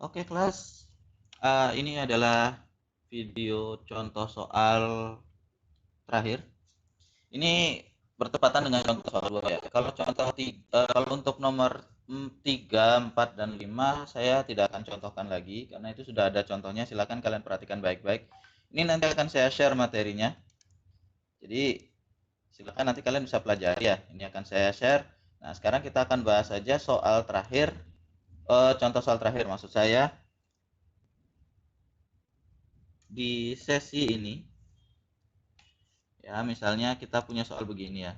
Oke kelas, ini adalah video contoh soal terakhir. Ini bertepatan dengan contoh soal 2 ya. Kalau untuk nomor 3, 4, dan 5 saya tidak akan contohkan lagi karena itu sudah ada contohnya. Silakan kalian perhatikan baik-baik. Ini nanti akan saya share materinya. Jadi silakan nanti kalian bisa pelajari ya. Ini akan saya share. Nah, sekarang kita akan bahas saja soal terakhir, contoh soal terakhir maksud saya di sesi ini. Ya, misalnya kita punya soal begini ya.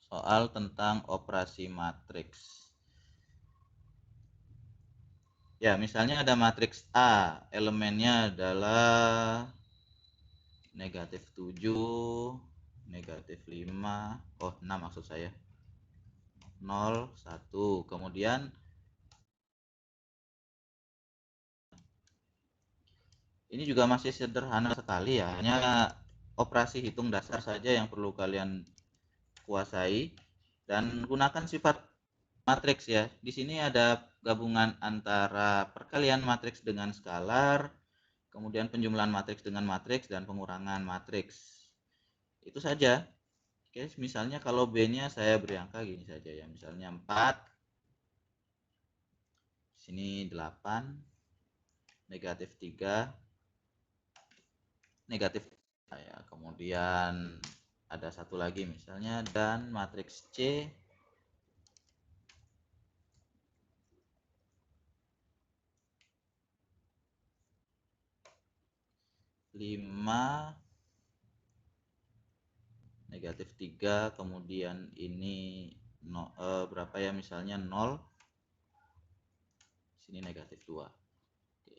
Soal tentang operasi matriks. Ya, misalnya ada matriks A, elemennya adalah negatif 7, negatif 5, 6 maksud saya. 0, 1. Kemudian ini juga masih sederhana sekali ya, hanya operasi hitung dasar saja yang perlu kalian kuasai dan gunakan sifat matriks ya. Di sini ada gabungan antara perkalian matriks dengan skalar, kemudian penjumlahan matriks dengan matriks, dan pengurangan matriks. Itu saja. Oke, misalnya kalau B-nya saya beri angka gini saja ya. Misalnya 4, sini 8, negatif 3, negatif ya. Kemudian ada satu lagi misalnya, dan matriks C 5, negatif 3, kemudian ini berapa ya, misalnya 0, sini negatif 2. Oke.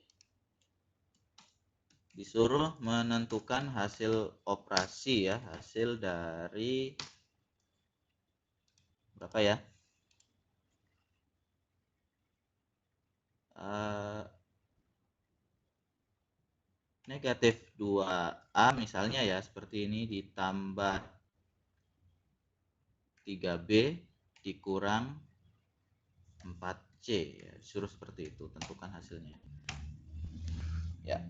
Disuruh menentukan hasil operasi ya, hasil dari berapa ya, negatif 2A misalnya ya, seperti ini, ditambah 3B dikurang 4C ya, disuruh seperti itu, tentukan hasilnya ya.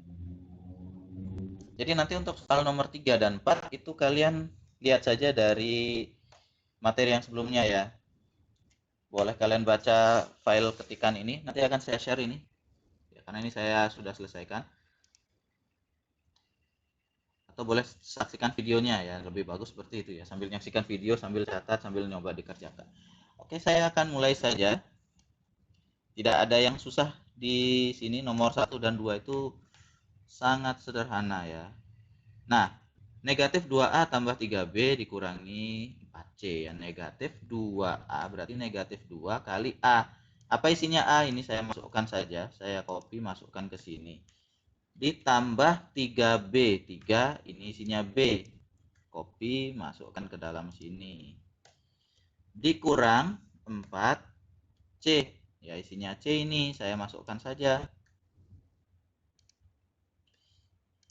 Jadi nanti untuk soal nomor 3 dan 4 itu kalian lihat saja dari materi yang sebelumnya ya. Boleh kalian baca file ketikan ini, nanti akan saya share ini ya, karena ini saya sudah selesaikan. Atau boleh saksikan videonya ya, lebih bagus seperti itu ya, sambil menyaksikan video, sambil catat, sambil nyoba dikerjakan. Oke, saya akan mulai saja. Tidak ada yang susah di sini. Nomor 1 dan 2 itu sangat sederhana ya. Nah, negatif 2A tambah 3B dikurangi 4C ya. Negatif 2A berarti negatif 2 kali A. Apa isinya A? Ini saya masukkan saja. Saya copy, masukkan ke sini. Ditambah 3B. 3 ini isinya B. Copy, masukkan ke dalam sini. Dikurang 4C. Ya, isinya C ini. Saya masukkan saja.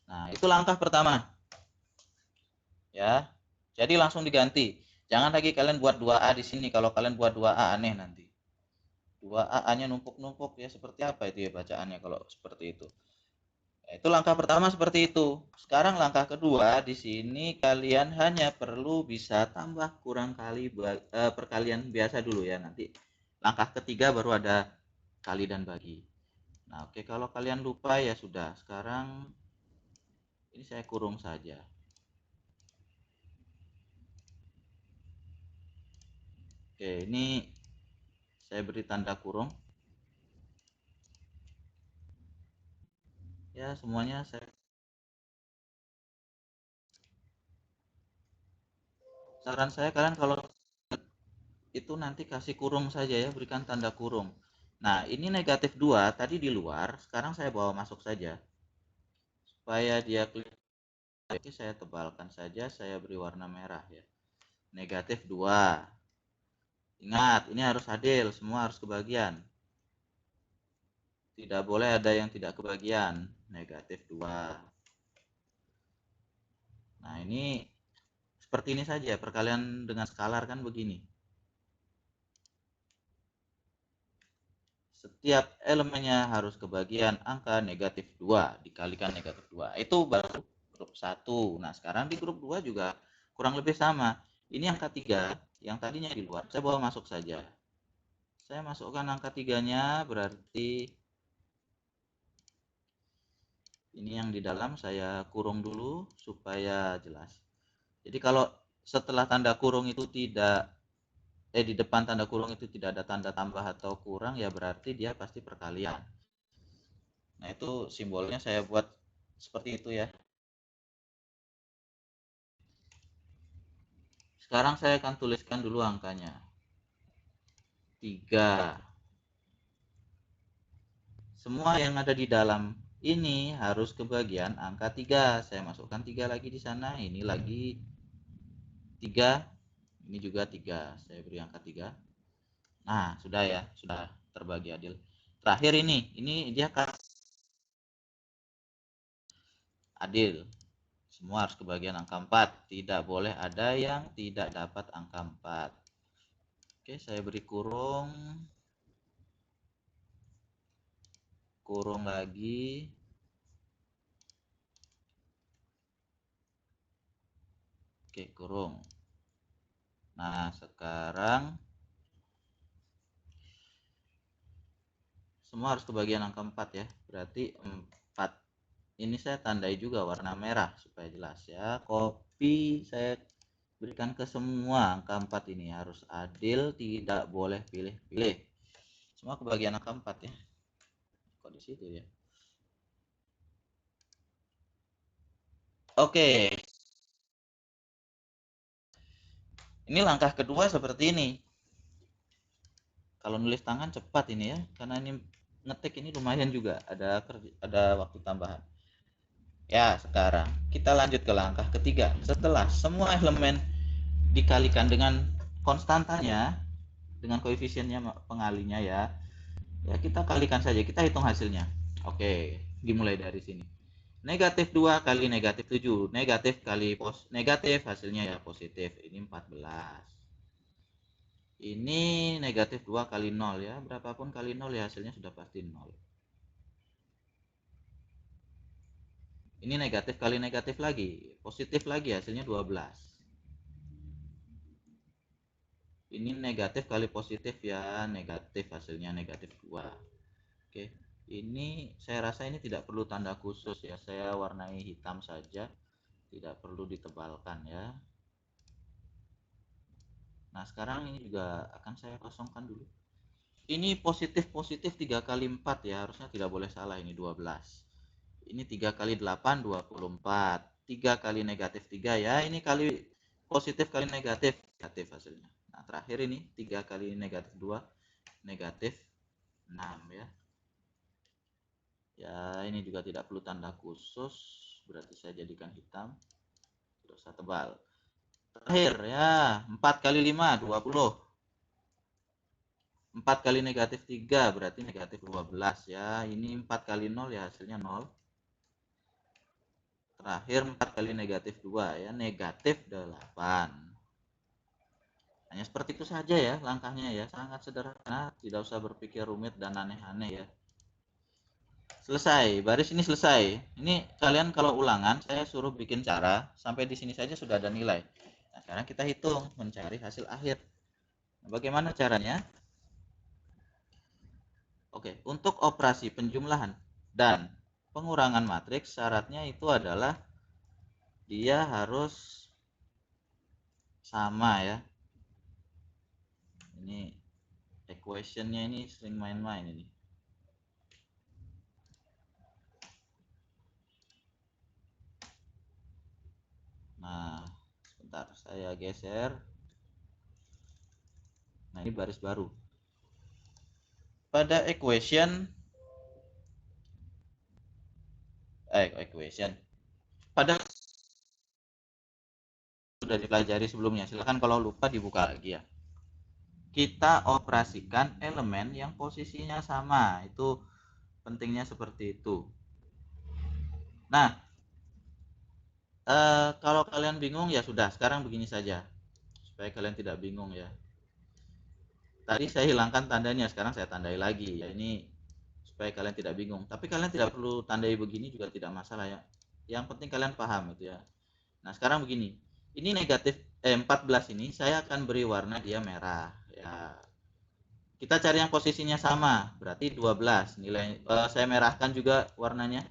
Nah, itu langkah pertama. Ya. Jadi langsung diganti. Jangan lagi kalian buat 2A di sini. Kalau kalian buat 2A aneh nanti. 2A A-nya numpuk-numpuk ya, seperti apa itu ya bacaannya kalau seperti itu. Nah, itu langkah pertama seperti itu. Sekarang langkah kedua, di sini kalian hanya perlu bisa tambah kurang kali perkalian biasa dulu ya. Nanti langkah ketiga baru ada kali dan bagi. Nah, oke, kalau kalian lupa ya sudah. Sekarang ini saya kurung saja. Oke, ini saya beri tanda kurung. Ya, semuanya saya. Saran saya kalian kalau itu nanti kasih kurung saja ya, berikan tanda kurung. Nah, ini negatif 2 tadi di luar, sekarang saya bawa masuk saja. Supaya dia kelihatan, saya tebalkan saja, saya beri warna merah ya. Negatif 2. Ingat, ini harus adil, semua harus kebagian. Tidak boleh ada yang tidak kebagian. Negatif 2. Nah, ini seperti ini saja, perkalian dengan skalar kan begini. setiap elemennya harus kebagian angka negatif 2 dikalikan negatif 2. Itu baru grup 1. Nah, sekarang di grup 2 juga kurang lebih sama. Ini angka 3 yang tadinya di luar. Saya bawa masuk saja. Saya masukkan angka 3-nya, berarti ini yang di dalam saya kurung dulu supaya jelas. Jadi kalau setelah tanda kurung itu tidak di depan tanda kurung itu tidak ada tanda tambah atau kurang, ya berarti dia pasti perkalian. Nah, itu simbolnya saya buat seperti itu ya. Sekarang saya akan tuliskan dulu angkanya. 3. Semua yang ada di dalam ini harus kebagian angka 3. Saya masukkan 3 lagi di sana, ini lagi 3, ini juga 3. Saya beri angka 3. Nah, sudah ya, sudah terbagi adil. Terakhir ini dia adil. Semua harus kebagian angka 4. Tidak boleh ada yang tidak dapat angka 4. Oke, saya beri kurung. Kurung lagi. Oke, kurung. Nah, sekarang semua harus kebagian angka 4 ya. Berarti 4. Ini saya tandai juga warna merah supaya jelas ya. Copy saya berikan ke semua angka 4 ini harus adil, tidak boleh pilih-pilih. Semua kebagian angka 4 ya. Kok di situ ya? Oke. Ini langkah kedua seperti ini. Kalau nulis tangan cepat ini ya, karena ini ngetik ini lumayan juga, ada waktu tambahan. Ya, sekarang kita lanjut ke langkah ketiga. Setelah semua elemen dikalikan dengan konstantanya, dengan koefisiennya pengalinya ya, ya kita kalikan saja, kita hitung hasilnya. Oke, dimulai dari sini. Negatif 2 kali negatif 7, negatif kali negatif, hasilnya ya positif, ini 14. Ini negatif 2 kali 0 ya, berapapun kali 0 ya hasilnya sudah pasti 0. Ini negatif kali negatif lagi, positif lagi, hasilnya 12. Ini negatif kali positif ya, negatif, hasilnya negatif 2. Oke, ini saya rasa ini tidak perlu tanda khusus ya, saya warnai hitam saja, tidak perlu ditebalkan ya. Nah, sekarang ini juga akan saya kosongkan dulu. Ini positif 3 kali 4 ya, harusnya tidak boleh salah, ini 12. Ini 3 kali 8, 24. 3 kali negatif 3 ya, ini kali positif kali negatif, negatif hasilnya. Nah, terakhir ini 3 kali negatif 2, negatif 6 ya. Ya, ini juga tidak perlu tanda khusus, berarti saya jadikan hitam, tidak usah tebal. Terakhir ya, 4 kali 5, 20. 4 kali negatif 3 berarti negatif 12 ya. Ini 4 kali 0 ya, hasilnya 0. Terakhir 4 kali negatif 2 ya, negatif 8. Hanya seperti itu saja ya langkahnya ya, sangat sederhana, tidak usah berpikir rumit dan aneh-aneh ya. Selesai, baris ini selesai. Ini kalian kalau ulangan saya suruh bikin cara sampai di sini saja sudah ada nilai. Nah, sekarang kita hitung mencari hasil akhir. Nah, bagaimana caranya? Oke, untuk operasi penjumlahan dan pengurangan matriks syaratnya itu adalah dia harus sama ya. Ini equationnya ini sering main-main ini. Nah, sebentar saya geser. Nah, ini baris baru. Pada equation pada sudah dipelajari sebelumnya. Silahkan kalau lupa dibuka lagi ya. Kita operasikan elemen yang posisinya sama. Itu pentingnya seperti itu. Nah, kalau kalian bingung ya sudah, sekarang begini saja supaya kalian tidak bingung ya. tadi saya hilangkan tandanya, sekarang saya tandai lagi ya, ini supaya kalian tidak bingung. Tapi kalian tidak perlu tandai begini juga tidak masalah ya, yang penting kalian paham itu ya. Nah sekarang begini, ini negatif 14 ini saya akan beri warna dia merah ya. Kita cari yang posisinya sama, berarti 12 nilai, saya merahkan juga warnanya.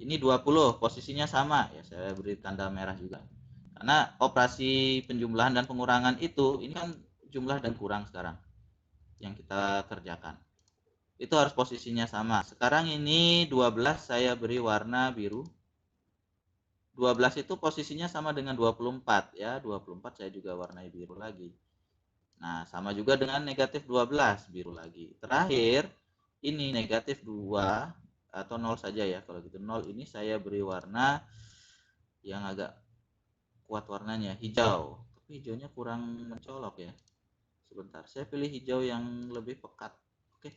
Ini 20 posisinya sama ya, saya beri tanda merah juga. Karena operasi penjumlahan dan pengurangan itu ini kan jumlah dan kurang sekarang yang kita kerjakan. Itu harus posisinya sama. Sekarang ini 12 saya beri warna biru. 12 itu posisinya sama dengan 24 ya, 24 saya juga warnai biru lagi. Nah, sama juga dengan negatif 12, biru lagi. Terakhir, ini negatif 2 atau 0 saja ya. Kalau gitu 0 ini saya beri warna yang agak kuat warnanya, hijau. Tapi hijaunya kurang mencolok ya. Sebentar, saya pilih hijau yang lebih pekat. Oke.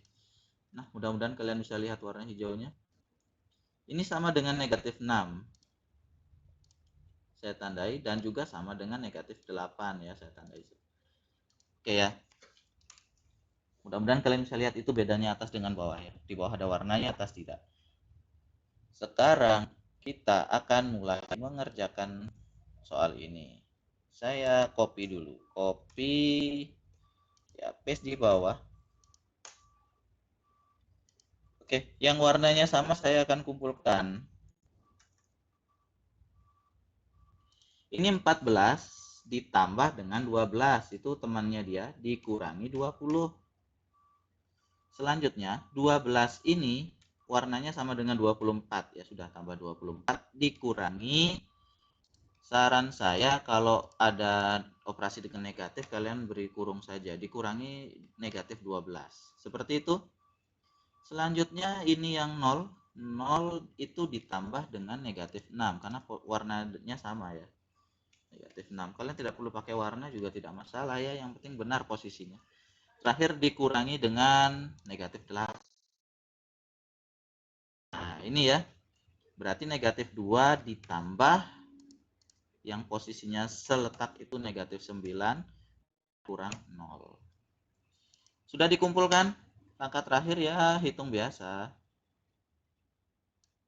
Nah, mudah-mudahan kalian bisa lihat warna hijaunya. Ini sama dengan negatif 6. Saya tandai dan juga sama dengan negatif 8 ya, saya tandai. Oke ya. Mudah-mudahan kalian bisa lihat itu bedanya atas dengan bawah ya. Di bawah ada warnanya, atas tidak. Sekarang kita akan mulai mengerjakan soal ini. Saya copy dulu. Copy ya, paste di bawah. Oke, yang warnanya sama saya akan kumpulkan. Ini 14 ditambah dengan 12, itu temannya dia, dikurangi 20. Selanjutnya 12 ini warnanya sama dengan 24 ya, sudah tambah 24 dikurangi, saran saya kalau ada operasi dengan negatif kalian beri kurung saja, dikurangi negatif 12 seperti itu. Selanjutnya ini yang 0 itu ditambah dengan negatif 6 karena warnanya sama ya, negatif 6. Kalian tidak perlu pakai warna juga tidak masalah ya, yang penting benar posisinya. Terakhir dikurangi dengan negatif 8. Nah ini ya, berarti negatif 2 ditambah yang posisinya seletak itu negatif 9 kurang 0. Sudah dikumpulkan? Langkah terakhir ya hitung biasa.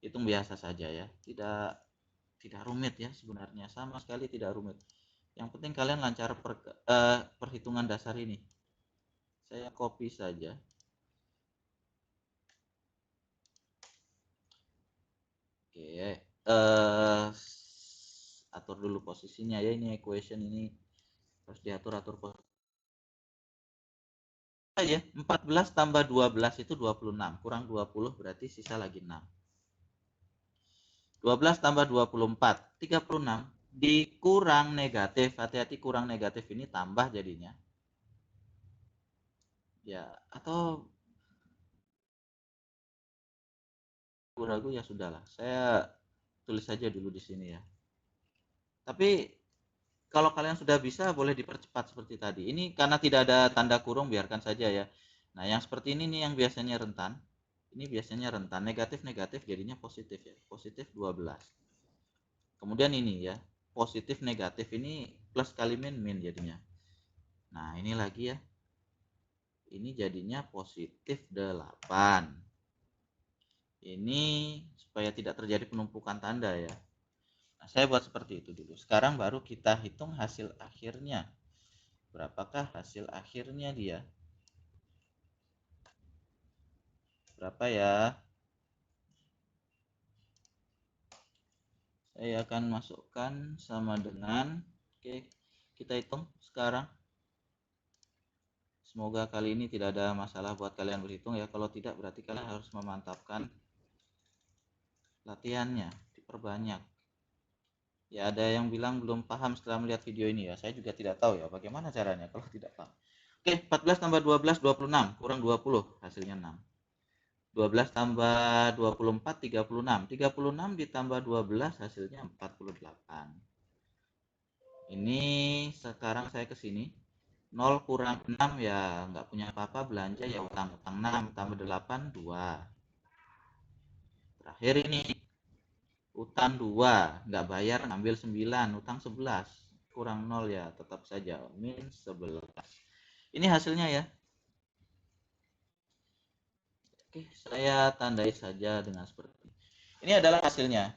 Hitung biasa saja ya, tidak rumit ya sebenarnya, sama sekali tidak rumit. Yang penting kalian lancar perhitungan dasar ini. Saya copy saja. Oke, atur dulu posisinya ya, ini equation ini harus diatur-atur aja. 14 tambah 12 itu 26, kurang 20 berarti sisa lagi 6. 12 tambah 24, 36 dikurang negatif, hati-hati kurang negatif ini tambah jadinya. Ya, atau ragu-ragu ya sudahlah. Saya tulis saja dulu di sini ya. Tapi kalau kalian sudah bisa boleh dipercepat seperti tadi. Ini karena tidak ada tanda kurung biarkan saja ya. Nah, yang seperti ini nih yang biasanya rentan. Ini biasanya rentan, negatif-negatif jadinya positif ya. Positif 12. Kemudian ini ya, positif negatif ini plus kali min jadinya. Nah, ini lagi ya. Ini jadinya positif 8. Ini supaya tidak terjadi penumpukan tanda ya. Nah, saya buat seperti itu dulu. Sekarang baru kita hitung hasil akhirnya. Berapakah hasil akhirnya dia? Berapa ya? Saya akan masukkan sama dengan, oke, kita hitung sekarang. Semoga kali ini tidak ada masalah buat kalian berhitung ya. Kalau tidak berarti kalian harus memantapkan latihannya, diperbanyak. Ya ada yang bilang belum paham setelah melihat video ini ya. Saya juga tidak tahu ya bagaimana caranya kalau tidak paham. Oke, 14 tambah 12 26, kurang 20, hasilnya 6. 12 tambah 24 36. 36 ditambah 12 hasilnya 48. Ini sekarang saya ke sini. 0 kurang 6 ya nggak punya apa-apa, belanja ya utang 6 tambah 8 2. Terakhir ini utang 2 nggak bayar ngambil 9, utang 11 kurang 0 ya tetap saja min 11. Ini hasilnya ya. Oke, saya tandai saja dengan seperti ini. Ini adalah hasilnya.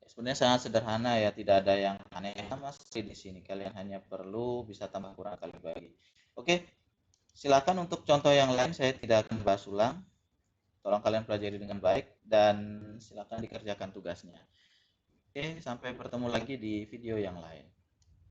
Sebenarnya sangat sederhana ya, tidak ada yang aneh sama sekali di sini. Kalian hanya perlu bisa tambah kurang kali bagi. Oke, silakan untuk contoh yang lain saya tidak akan bahas ulang. Tolong kalian pelajari dengan baik dan silakan dikerjakan tugasnya. Oke, sampai bertemu lagi di video yang lain.